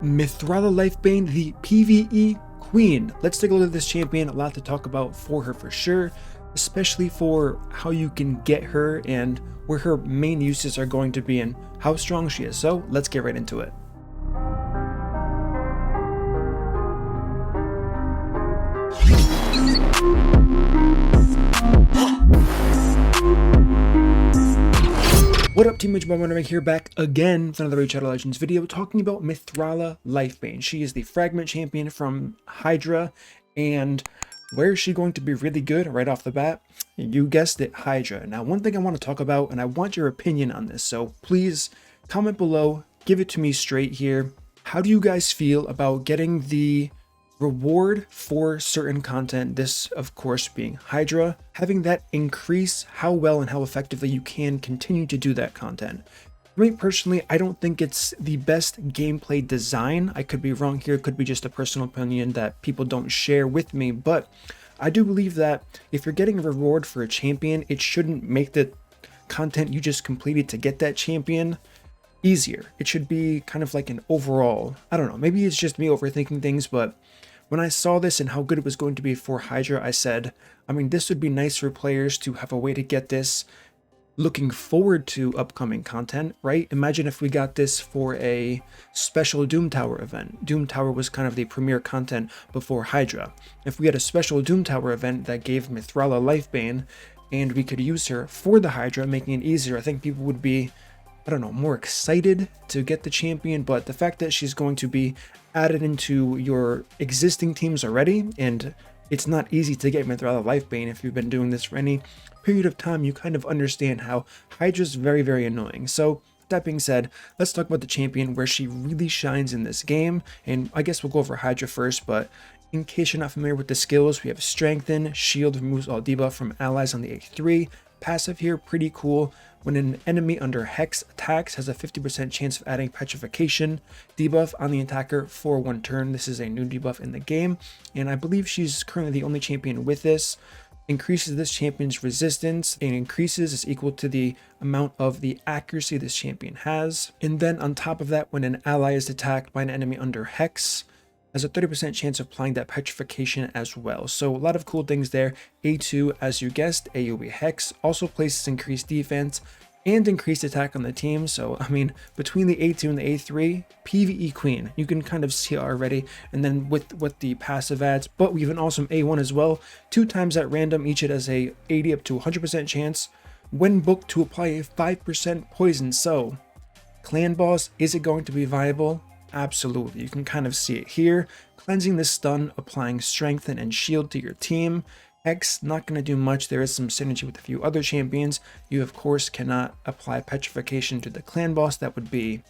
Mithrala Lifebane, the PVE Queen. Let's take a look at this champion. A lot to talk about for her for sure, especially for how you can get her and where her main uses are going to be and how strong she is. So let's get right into it. What up, Team MurderInc here, back again for another Shadow Legends video talking about Mithrala Lifebane. She is the fragment champion from Hydra, and where is she going to be really good right off the bat? You guessed it, Hydra. Now, one thing I want to talk about, and I want your opinion on this, so please comment below, give it to me straight here. How do you guys feel about getting the reward for certain content, this of course being Hydra, having that increase how well and how effectively you can continue to do that content? For me personally, I don't think it's the best gameplay design. I could be wrong here, it could be just a personal opinion that people don't share with me, but I do believe that if you're getting a reward for a champion, it shouldn't make the content you just completed to get that champion easier. It should be kind of like an overall, I don't know, maybe it's just me overthinking things, but when I saw this and how good it was going to be for Hydra, I said, I mean, this would be nice for players to have a way to get this looking forward to upcoming content, right? Imagine if we got this for a special Doom Tower event. Doom Tower was kind of the premier content before Hydra. If we had a special Doom Tower event that gave Mithrala Lifebane and we could use her for the Hydra, making it easier, I think people would be, I don't know, more excited to get the champion. But the fact that she's going to be added into your existing teams already, and it's not easy to get Mithrala Lifebane if you've been doing this for any period of time, you kind of understand how Hydra's very, very annoying. So that being said, let's talk about the champion where she really shines in this game, and I guess we'll go over Hydra first, but in case you're not familiar with the skills, we have Strengthen, Shield removes all debuff from allies on the A3, passive here, pretty cool. When an enemy under Hex attacks, has a 50% chance of adding Petrification debuff on the attacker for 1 turn. This is a new debuff in the game, and I believe she's currently the only champion with this. Increases this champion's resistance, and increases is equal to the amount of the accuracy this champion has. And then on top of that, when an ally is attacked by an enemy under Hex, has a 30% chance of applying that petrification as well. So a lot of cool things there. A2, as you guessed, AoE Hex, also places increased defense and increased attack on the team. So I mean, between the A2 and the A3, PvE Queen, you can kind of see it already. And then with what the passive adds, but we have an awesome A1 as well, 2 times at random, each it has a 80 up to 100% chance when booked to apply a 5% poison. So clan boss, is it going to be viable? Absolutely. You can kind of see it here. Cleansing the stun, applying strengthen and shield to your team. X, not going to do much. There is some synergy with a few other champions. You of course cannot apply petrification to the clan boss. That would be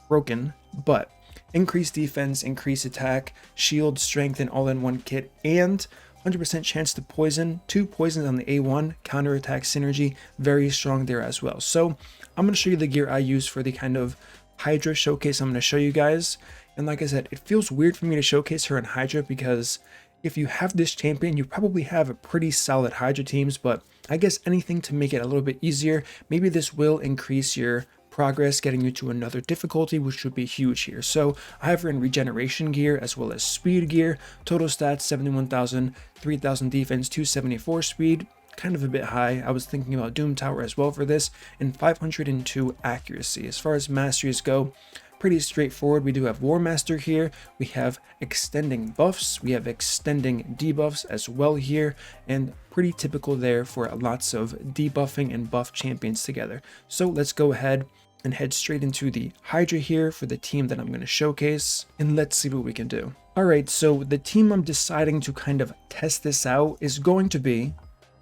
broken, but increased defense, increased attack, shield, strengthen all in one kit, and 100% chance to poison. 2 poisons on the A1, counterattack synergy, very strong there as well. So I'm going to show you the gear I use for the kind of Hydra Showcase I'm going to show you guys. And like I said, it feels weird for me to showcase her in Hydra because if you have this champion, you probably have a pretty solid Hydra teams, but I guess anything to make it a little bit easier. Maybe this will increase your progress, getting you to another difficulty, which would be huge here. So I have her in regeneration gear as well as speed gear. Total stats 71,000, 3,000 defense, 274 speed. Kind of a bit high. I was thinking about Doom Tower as well for this, and 502 accuracy. As far as masteries go, pretty straightforward. We do have War Master here, we have extending buffs, we have extending debuffs as well here, and pretty typical there for lots of debuffing and buff champions together. So let's go ahead and head straight into the Hydra here for the team that I'm going to showcase, and let's see what we can do. Alright, so the team I'm deciding to kind of test this out is going to be,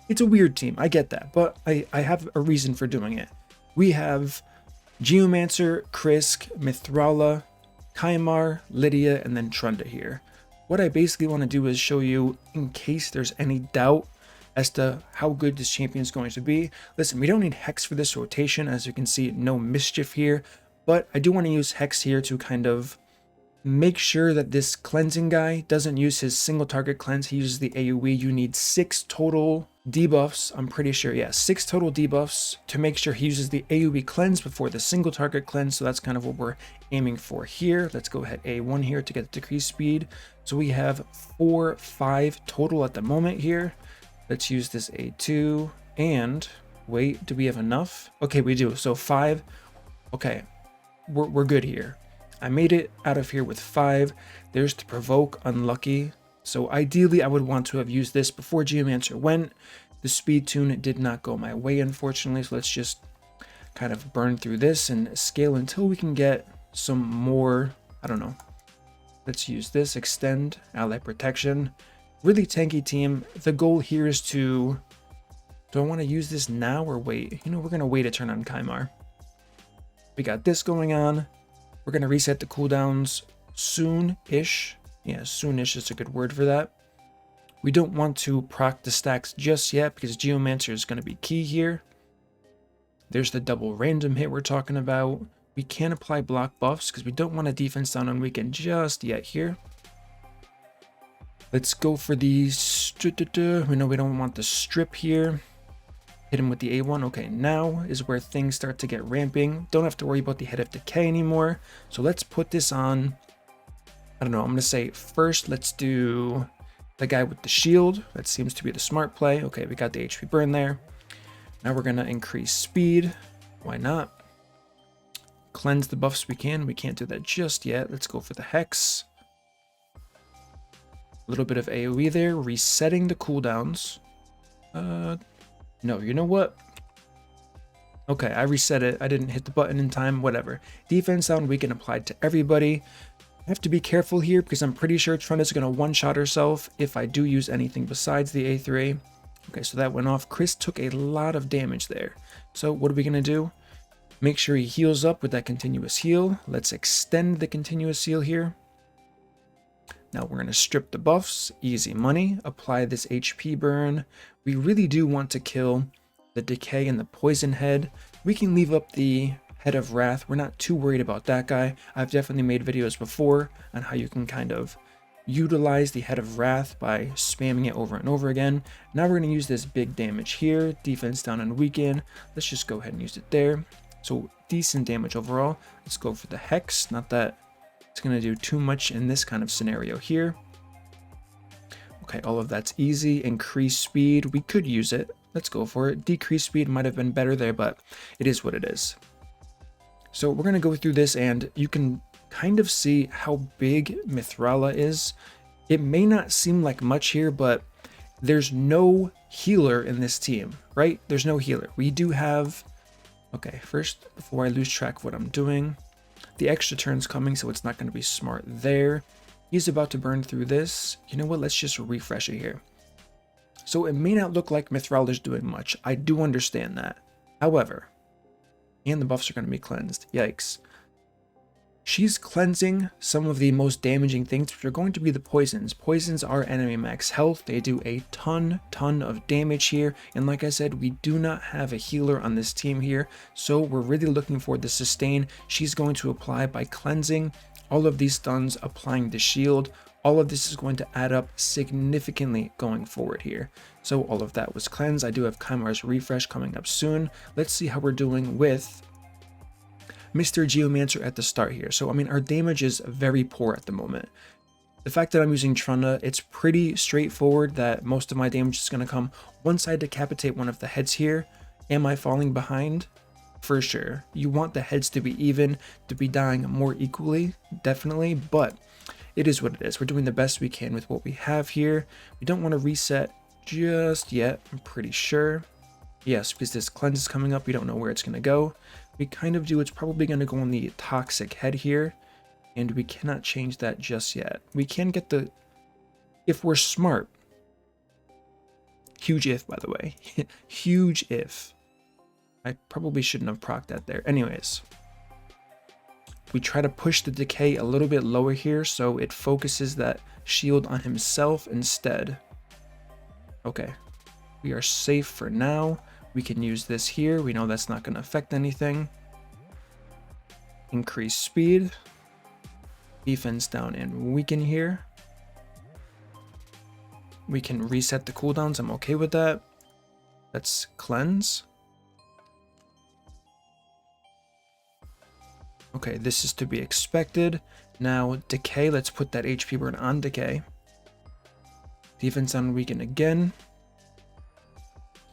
it's a weird team, I get that, but I have a reason for doing it. We have Geomancer, Krisk, Mithrala, Kaimar, Lydia, and then Trunda here. What I basically want to do is show you, in case there's any doubt as to how good this champion is going to be. Listen, we don't need Hex for this rotation, as you can see, no mischief here, but I do want to use Hex here to kind of Make sure that this cleansing guy doesn't use his single target cleanse. He uses the AoE. You need 6 total debuffs. I'm pretty sure, yeah, 6 total debuffs to make sure he uses the AoE cleanse before the single target cleanse. So that's kind of what we're aiming for here. Let's go ahead A1 here to get the decreased speed. So we have 5 total at the moment here. Let's use this A2 and wait, do we have enough? Okay, we do. So 5. Okay, we're good here. I made it out of here with 5. There's the provoke, unlucky. So ideally, I would want to have used this before Geomancer went. The speed tune did not go my way, unfortunately. So let's just kind of burn through this and scale until we can get some more, I don't know. Let's use this, extend, ally protection. Really tanky team. The goal here is to, do I want to use this now or wait? You know, we're going to wait a turn on Kymar. We got this going on. We're going to reset the cooldowns soon-ish. Yeah, soon-ish is a good word for that. We don't want to proc the stacks just yet because Geomancer is going to be key here. There's the double random hit we're talking about. We can't apply block buffs because we don't want a defense down on weekend just yet here. Let's go for these. We know we don't want the strip here. Hit him with the A1. Okay, now is where things start to get ramping. Don't have to worry about the head of decay anymore. So let's put this on. I don't know. I'm going to say first, let's do the guy with the shield. That seems to be the smart play. Okay, we got the HP burn there. Now we're going to increase speed. Why not? Cleanse the buffs we can. We can't do that just yet. Let's go for the Hex. A little bit of AoE there. Resetting the cooldowns. No, you know what? Okay, I reset it. I didn't hit the button in time, whatever. Defense down weaken applied to everybody. I have to be careful here because I'm pretty sure Trunda's going to one-shot herself if I do use anything besides the A3. Okay, so that went off. Chris took a lot of damage there. So what are we going to do? Make sure he heals up with that continuous heal. Let's extend the continuous heal here. Now we're going to strip the buffs, easy money, apply this HP burn. We really do want to kill the decay and the poison head. We can leave up the head of wrath. We're not too worried about that guy. I've definitely made videos before on how you can kind of utilize the head of wrath by spamming it over and over again. Now we're going to use this big damage here, defense down and weaken. Let's just go ahead and use it there. So decent damage overall. Let's go for the Hex, not that it's going to do too much in this kind of scenario here. Okay, all of that's easy. Increase speed. We could use it. Let's go for it. Decrease speed might have been better there, but it is what it is. So we're going to go through this and you can kind of see how big Mithrala is. It may not seem like much here, but there's no healer in this team, right? There's no healer. We do have... Okay, first, before I lose track of what I'm doing, the extra turn's coming, so it's not going to be smart there. He's about to burn through this. You know what? Let's just refresh it here. So it may not look like Mithrala's doing much. I do understand that. However, and the buffs are going to be cleansed. Yikes. She's cleansing some of the most damaging things, which are going to be the poisons. Poisons are enemy max health. They do a ton of damage here. And like I said, we do not have a healer on this team here. So we're really looking for the sustain. She's going to apply by cleansing all of these stuns, applying the shield. All of this is going to add up significantly going forward here. So all of that was cleansed. I do have Kymar's refresh coming up soon. Let's see how we're doing with Mr. Geomancer at the start here. So, I mean, our damage is very poor at the moment. The fact that I'm using Trunda, it's pretty straightforward that most of my damage is going to come once I decapitate one of the heads here. Am I falling behind? For sure. You want the heads to be even, to be dying more equally, definitely, but it is what it is. We're doing the best we can with what we have here. We don't want to reset just yet, I'm pretty sure. Yes, because this cleanse is coming up, we don't know where it's going to go. We kind of do. It's probably going to go on the toxic head here, and we cannot change that just yet. We can get the, if we're smart, huge if, by the way, huge if. I probably shouldn't have procced that there. Anyways, we try to push the decay a little bit lower here so it focuses that shield on himself instead. Okay, we are safe for now. We can use this here. We know that's not going to affect anything. Increase speed. defense down and weaken here. We can reset the cooldowns. I'm okay with that. Let's cleanse. Okay, this is to be expected. Now decay, let's put that HP burn on decay. Defense on weaken again.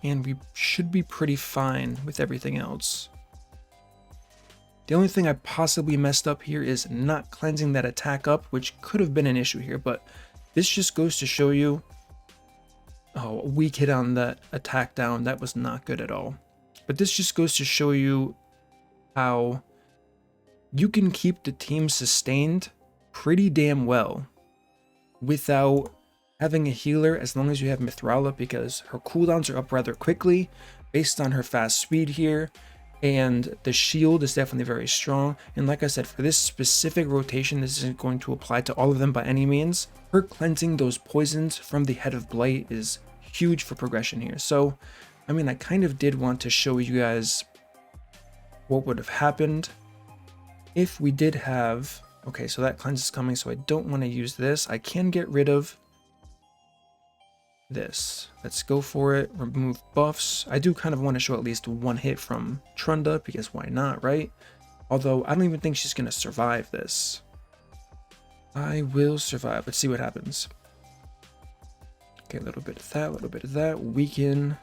And we should be pretty fine with everything else. The only thing I possibly messed up here is not cleansing that attack up, which could have been an issue here, but this just goes to show you, oh, a weak hit on that attack down. That was not good at all. But this just goes to show you how you can keep the team sustained pretty damn well without having a healer, as long as you have Mithrala, because her cooldowns are up rather quickly based on her fast speed here, and the shield is definitely very strong. And like I said, for this specific rotation, this isn't going to apply to all of them by any means. Her cleansing those poisons from the Head of Blight is huge for progression here. So I mean, I kind of did want to show you guys what would have happened if we did have, okay, so that cleanse is coming, so I don't want to use this. I can get rid of this. Let's go for it. Remove buffs. I do kind of want to show at least one hit from Trunda, because why not, right? Although I don't even think she's going to survive this. I will survive. Let's see what happens. Okay, a little bit of that, a little bit of that. Weaken.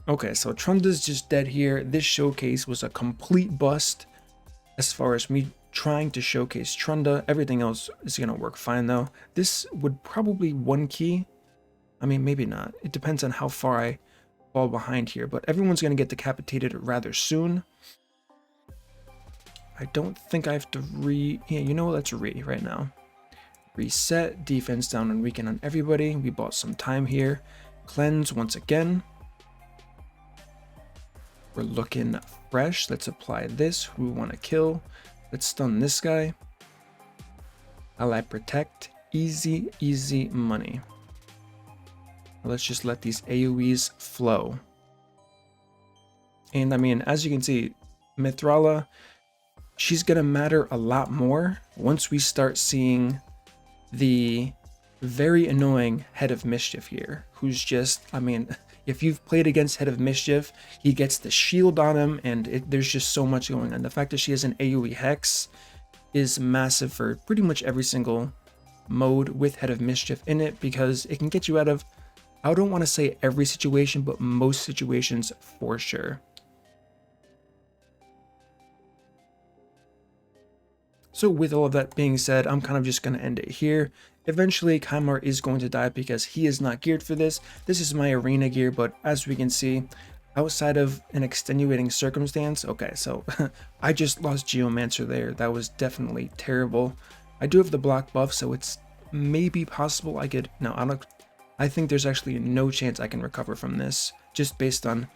Okay, so Trunda's just dead here. This showcase was a complete bust as far as me trying to showcase Trunda. Everything else is going to work fine though. This would probably one key. I mean, maybe not. It depends on how far I fall behind here, but everyone's going to get decapitated rather soon. I don't think I have to yeah, you know what? Let's right now. Reset, defense down and weaken on everybody. We bought some time here. Cleanse once again. We're looking fresh. Let's apply this. Who we want to kill. Let's stun this guy. Ally protect. Easy, easy money. Let's just let these AoEs flow. And I mean, as you can see, Mithrala, she's going to matter a lot more once we start seeing the very annoying Head of Mischief here, who's just, I mean, if you've played against Head of Mischief, he gets the shield on him, and there's just so much going on. The fact that she has an AoE Hex is massive for pretty much every single mode with Head of Mischief in it, because it can get you out of, I don't want to say every situation, but most situations for sure. So with all of that being said, I'm kind of just going to end it here. Eventually, Kymar is going to die because he is not geared for this. This is my arena gear, but as we can see, outside of an extenuating circumstance, okay, so I just lost Geomancer there. That was definitely terrible. I do have the block buff, so it's maybe possible I could, no, I think there's actually no chance I can recover from this, just based on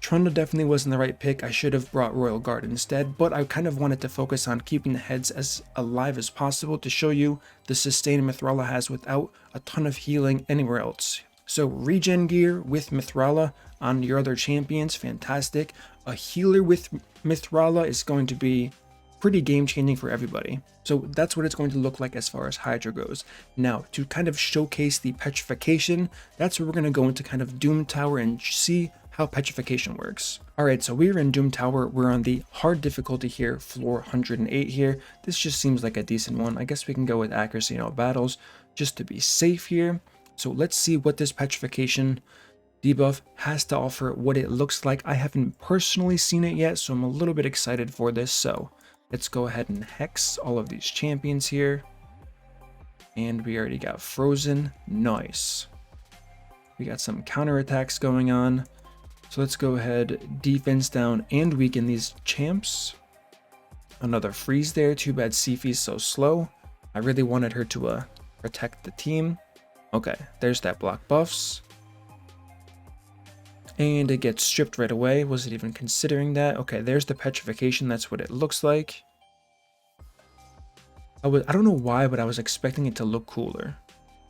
Trunda definitely wasn't the right pick. I should have brought Royal Guard instead, but I kind of wanted to focus on keeping the heads as alive as possible to show you the sustain Mithrala has without a ton of healing anywhere else. So regen gear with Mithrala on your other champions, fantastic. A healer with Mithrala is going to be pretty game changing for everybody. So that's what it's going to look like as far as Hydra goes. Now, to kind of showcase the Petrification, that's where we're going to go into kind of Doom Tower and see how Petrification works. Alright, so we're in Doom Tower. We're on the hard difficulty here, floor 108 here. This just seems like a decent one. I guess we can go with accuracy in all battles just to be safe here. So let's see what this Petrification debuff has to offer, what it looks like. I haven't personally seen it yet, so I'm a little bit excited for this. So let's go ahead and hex all of these champions here. And we already got frozen. Nice. We got some counterattacks going on. So let's go ahead, defense down and weaken these champs. Another freeze there. Too bad Sifi's so slow. I really wanted her to protect the team. Okay, there's that block buffs. And it gets stripped right away. Wasn't even considering that. Okay, there's the Petrification. That's what it looks like. I don't know why, but I was expecting it to look cooler.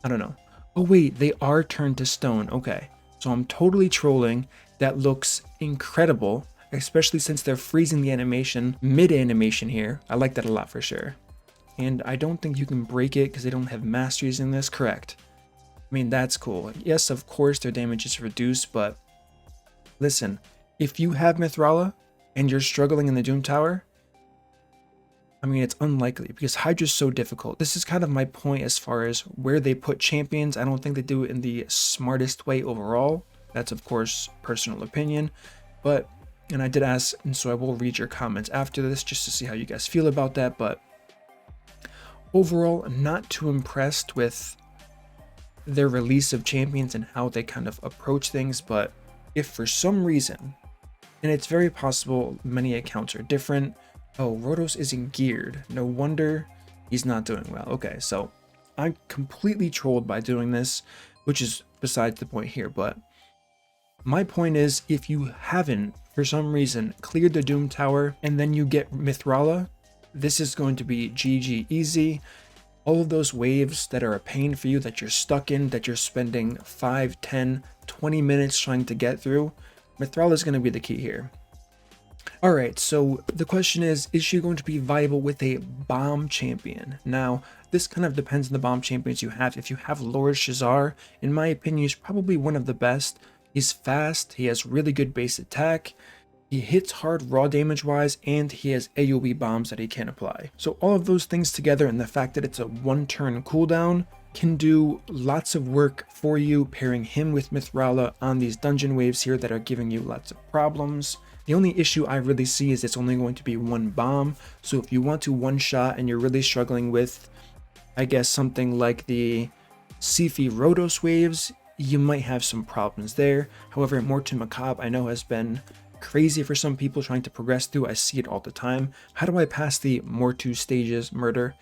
I don't know. Oh wait, they are turned to stone. Okay, so I'm totally trolling. That looks incredible. especially since they're freezing the animation mid-animation here. I like that a lot for sure. And I don't think you can break it because they don't have masteries in this. Correct. I mean, that's cool. Yes, of course, their damage is reduced, but listen, if you have Mithrala and you're struggling in the Doom Tower, I mean, it's unlikely because Hydra's so difficult. This is kind of my point as far as where they put champions. I don't think they do it in the smartest way overall. That's, of course, personal opinion. But, and I did ask, and so I will read your comments after this just to see how you guys feel about that. But overall, not too impressed with their release of champions and how they kind of approach things. But if for some reason, and it's very possible many accounts are different. Oh, Rotos isn't geared. No wonder he's not doing well. Okay, so I'm completely trolled by doing this, which is besides the point here. But my point is, if you haven't, for some reason, cleared the Doom Tower and then you get Mithrala, this is going to be GG easy. All of those waves that are a pain for you, that you're stuck in, that you're spending 5, 10, 20 minutes trying to get through, Mithrala is going to be the key here. Alright, so the question is she going to be viable with a bomb champion? Now, this kind of depends on the bomb champions you have. If you have Lord Shazar, in my opinion, he's probably one of the best. He's fast, he has really good base attack, he hits hard raw damage wise, and he has AoE bombs that he can apply. So all of those things together, and the fact that it's a 1-turn cooldown, can do lots of work for you, pairing him with Mithrala on these dungeon waves here that are giving you lots of problems. The only issue I really see is it's only going to be one bomb, so if you want to one-shot and you're really struggling with, I guess, something like the Sifi Rotos waves, you might have some problems there. However, Morton Macabre I know has been crazy for some people trying to progress through. I see it all the time. How do I pass the Mortu stages murder?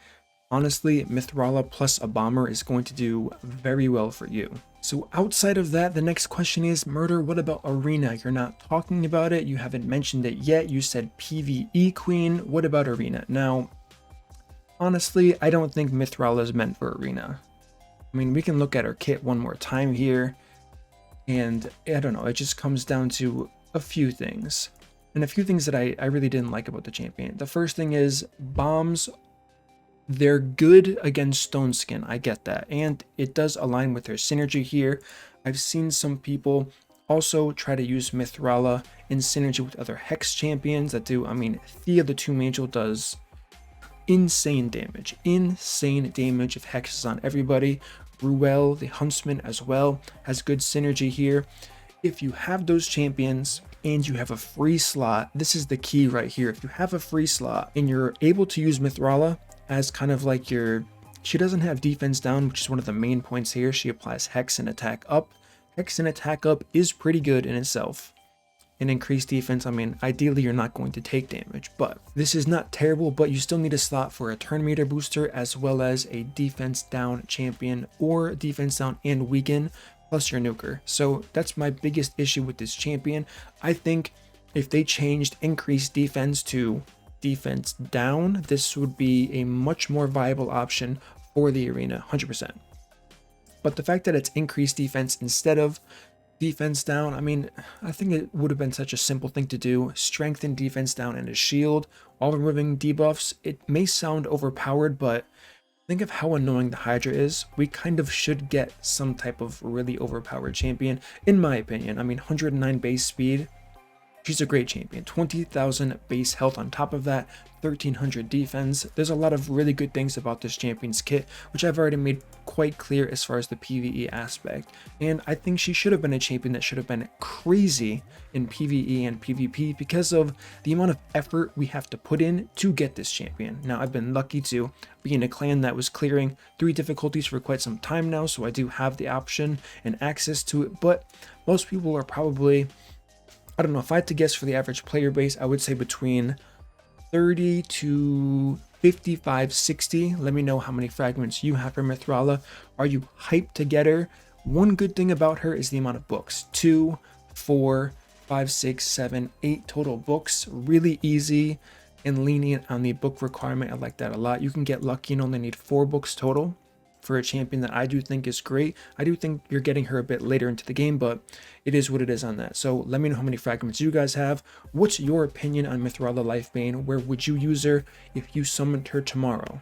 Honestly, Mithrala plus a bomber is going to do very well for you. So outside of that, the next question is, Murder, what about Arena? You're not talking about it. You haven't mentioned it yet. You said PVE Queen. What about Arena? Now, honestly, I don't think Mithrala is meant for Arena. I mean, we can look at her kit one more time here. And I don't know, it just comes down to a few things. And a few things that I really didn't like about the champion. The first thing is bombs. They're good against Stone Skin, I get that, and it does align with their synergy here. I've seen some people also try to use Mithrala in synergy with other Hex champions that do, I mean, Thea the Tomb Angel does insane damage if Hex is on everybody. Ruel, the Huntsman as well, has good synergy here. If you have those champions and you have a free slot, this is the key right here. If you have a free slot and you're able to use Mithrala as kind of like your, she doesn't have defense down, which is one of the main points here. She applies Hex and attack up. Hex and attack up is pretty good in itself. And increased defense, I mean, ideally you're not going to take damage, but this is not terrible, but you still need a slot for a turn meter booster as well as a defense down champion or defense down and weaken plus your nuker. So that's my biggest issue with this champion. I think if they changed increased defense to defense down, this would be a much more viable option for the arena, 100%. But the fact that it's increased defense instead of defense down, I mean, I think it would have been such a simple thing to do. Strengthen defense down and a shield while removing debuffs. It may sound overpowered, but think of how annoying the Hydra is. We kind of should get some type of really overpowered champion, in my opinion. I mean, 109 base speed. She's a great champion. 20,000 base health on top of that, 1,300 defense. There's a lot of really good things about this champion's kit, which I've already made quite clear as far as the PvE aspect. And I think she should have been a champion that should have been crazy in PvE and PvP because of the amount of effort we have to put in to get this champion. Now, I've been lucky to be in a clan that was clearing 3 difficulties for quite some time now, so I do have the option and access to it, but most people are probably, I don't know, if I had to guess for the average player base, I would say between 30 to 55, 60. Let me know how many fragments you have for Mithrala. Are you hyped to get her? One good thing about her is the amount of books. 2, 4, 5, 6, 7, 8 total books. Really easy and lenient on the book requirement. I like that a lot. You can get lucky and only need 4 books total for a champion that I do think is great. I do think you're getting her a bit later into the game, but it is what it is on that. So let me know how many fragments you guys have. What's your opinion on Mithrala Lifebane? Where would you use her if you summoned her tomorrow?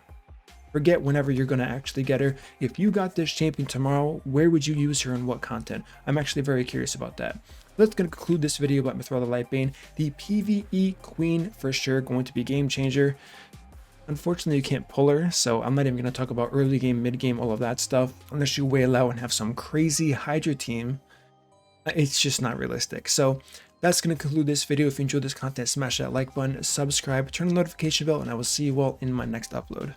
Forget whenever you're going to actually get her. If you got this champion tomorrow, where would you use her and what content? I'm actually very curious about that. That's going to conclude this video about Mithrala Lifebane. The PVE queen for sure, going to be game changer. Unfortunately, you can't pull her, so I'm not even going to talk about early game, mid game, all of that stuff. Unless you whale out and have some crazy Hydra team, it's just not realistic. So that's going to conclude this video. If you enjoyed this content, smash that like button, subscribe, turn on the notification bell, and I will see you all in my next upload.